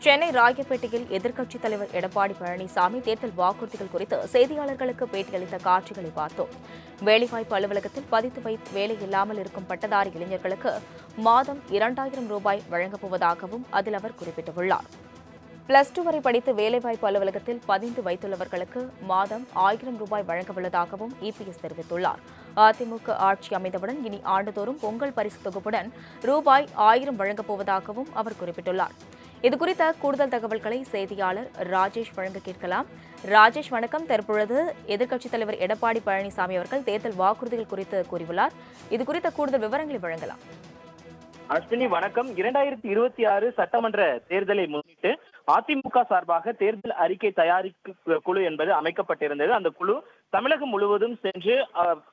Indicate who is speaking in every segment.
Speaker 1: சென்னை ராயப்பேட்டையில் எதிர்க்கட்சித் தலைவர் எடப்பாடி பழனிசாமி தேர்தல் வாக்குறுதிகள் குறித்து செய்தியாளர்களுக்கு பேட்டியளித்த காட்சிகளை பார்த்தோம். வேலைவாய்ப்பு அலுவலகத்தில் பதித்து வேலையில்லாமல் இருக்கும் பட்டதாரி இளைஞர்களுக்கு மாதம் 2000 ரூபாய் வழங்கப் போவதாகவும் அதில் அவர் குறிப்பிட்டுள்ளார். +2 வரை படித்து வேலைவாய்ப்பு அலுவலகத்தில் பதிந்து வைத்துள்ளவர்களுக்கு மாதம் 1000 ரூபாய் வழங்கவுள்ளதாகவும் இபிஎஸ் தெரிவித்துள்ளார். அதிமுக ஆட்சி அமைந்தவுடன் இனி ஆண்டுதோறும் பொங்கல் பரிசு தொகுப்புடன் ரூபாய் 1000 வழங்கப் போவதாகவும் அவர் குறிப்பிட்டுள்ளார். இதுகுறித்த கூடுதல் தகவல்களை செய்தியாளர் ராஜேஷ் வழங்க கேட்கலாம். ராஜேஷ் வணக்கம். தற்பொழுது எதிர்க்கட்சித் தலைவர் எடப்பாடி பழனிசாமி அவர்கள் தேர்தல் வாக்குறுதிகள் குறித்து கூறியுள்ளார். இதுகுறித்த கூடுதல் விவரங்களை வழங்கலாம்.
Speaker 2: அஸ்வினி வணக்கம். 2026 சட்டமன்ற தேர்தலை முன்னிட்டு அதிமுக சார்பாக தேர்தல் அறிக்கை தயாரிக்கும் குழு என்பது அமைக்கப்பட்டிருந்தது. அந்த குழு தமிழகம் முழுவதும் சென்று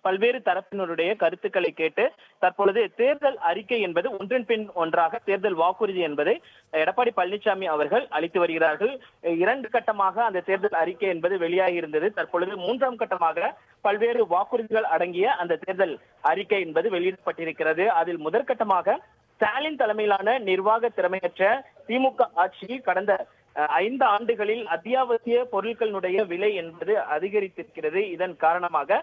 Speaker 2: பல்வேறு தரப்பினருடைய கருத்துக்களை கேட்டு தற்பொழுது தேர்தல் அறிக்கை என்பது ஒன்றன் பின் ஒன்றாக தேர்தல் வாக்குறுதி என்பதை எடப்பாடி பழனிசாமி அவர்கள் அளித்து வருகிறார்கள். 2 கட்டமாக அந்த தேர்தல் அறிக்கை என்பது வெளியாகி இருந்தது. தற்பொழுது 3ஆம் கட்டமாக பல்வேறு வாக்குறுதிகள் அடங்கிய அந்த தேர்தல் அறிக்கை என்பது வெளியிடப்பட்டிருக்கிறது. அதில் முதற்கட்டமாக ஸ்டாலின் தலைமையிலான நிர்வாக திறமையற்ற திமுக ஆட்சியில் கடந்த 5 ஆண்டுகளில் அத்தியாவசிய பொருட்களுடைய விலை என்பது அதிகரித்திருக்கிறது. இதன் காரணமாக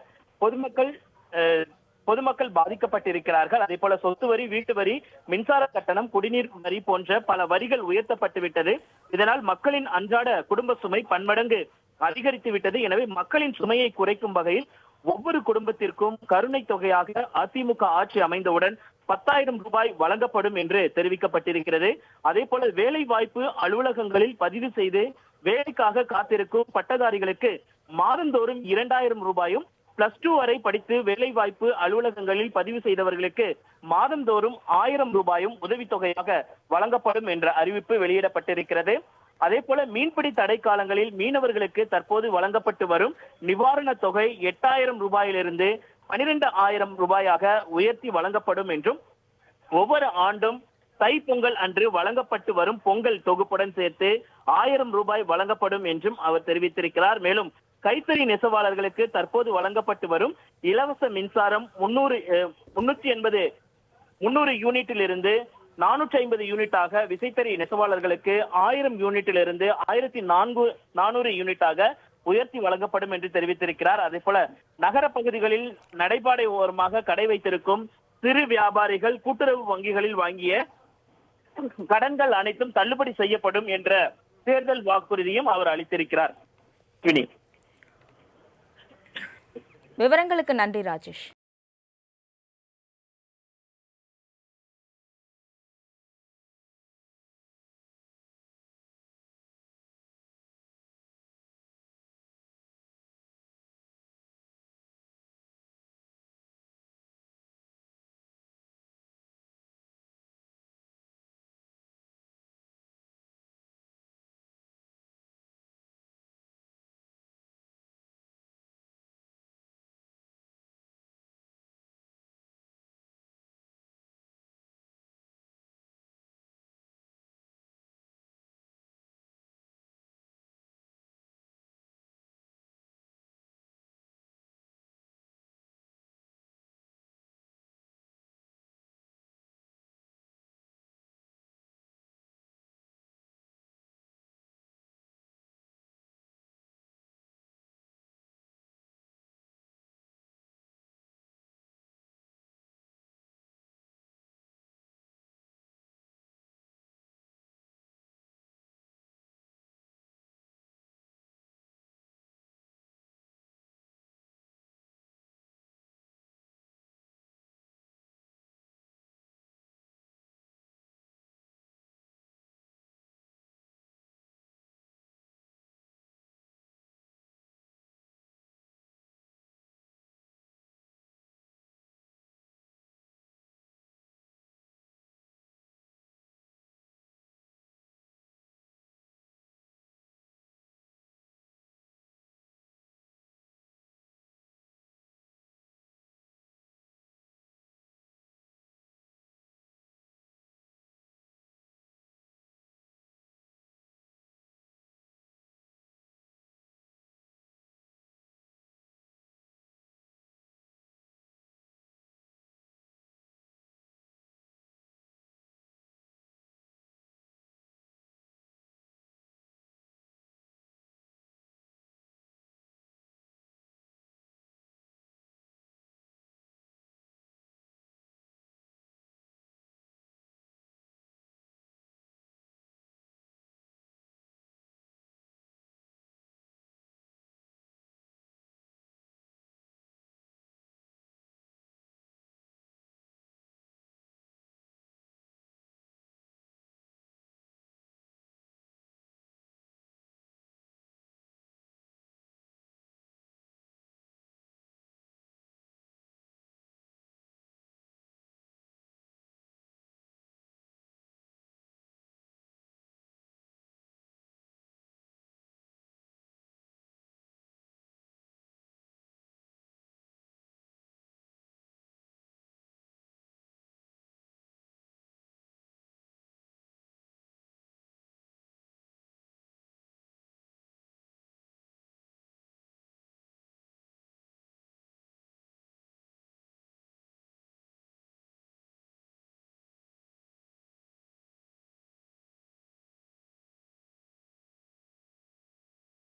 Speaker 2: பொதுமக்கள் பாதிக்கப்பட்டிருக்கிறார்கள். அதே போல சொத்து வரி, வீட்டு வரி, மின்சார கட்டணம், குடிநீர் வரி போன்ற பல வரிகள் உயர்த்தப்பட்டு விட்டது. இதனால் மக்களின் அன்றாட குடும்ப சுமை பன்மடங்கு அதிகரித்து விட்டது. எனவே மக்களின் சுமையை குறைக்கும் வகையில் ஒவ்வொரு குடும்பத்திற்கும் கருணை தொகையாக அதிமுக ஆட்சி அமைந்தவுடன் 10,000 ரூபாய் வழங்கப்படும் என்று தெரிவிக்கப்பட்டிருக்கிறது. அதே போல வேலை வாய்ப்பு அலுவலகங்களில் பதிவு செய்து வேலைக்காக காத்திருக்கும் பட்டதாரிகளுக்கு மாதந்தோறும் 2000 ரூபாயும், +2 வரை படித்து வேலை வாய்ப்பு அலுவலகங்களில் பதிவு செய்தவர்களுக்கு மாதந்தோறும் 1000 ரூபாயும் உதவித்தொகையாக வழங்கப்படும் என்ற அறிவிப்பு வெளியிடப்பட்டிருக்கிறது. அதே போல மீன்பிடி தடை காலங்களில் மீனவர்களுக்கு தற்போது வழங்கப்பட்டு வரும் நிவாரண தொகை 8,000 ரூபாயிலிருந்து 12,000 ரூபாயாக உயர்த்தி வழங்கப்படும் என்றும், ஒவ்வொரு ஆண்டும் தை பொங்கல் அன்று வழங்கப்பட்டு வரும் பொங்கல் தொகுப்புடன் சேர்த்து 1000 ரூபாய் வழங்கப்படும் என்றும் அவர் தெரிவித்திருக்கிறார். மேலும் கைத்தறி நெசவாளர்களுக்கு தற்போது வழங்கப்பட்டு வரும் இலவச மின்சாரம் 380 யூனிட்டிலிருந்து 450 யூனிட்டாக, விசைத்தறி நெசவாளர்களுக்கு 1000 யூனிட்டிலிருந்து 1400 யூனிட்டாக உயர்த்தி வழங்கப்படும் என்று தெரிவித்திருக்கிறார். அதே போல நகர பகுதிகளில் நடைபாதை ஓரமாக கடை வைத்திருக்கும் சிறு வியாபாரிகள் கூட்டுறவு வங்கிகளில் வாங்கிய கடன்கள் அனைத்தும் தள்ளுபடி செய்யப்படும் என்ற தேர்தல் வாக்குறுதியும் அவர் அளித்திருக்கிறார்.
Speaker 1: விவரங்களுக்கு நன்றி ராஜேஷ்.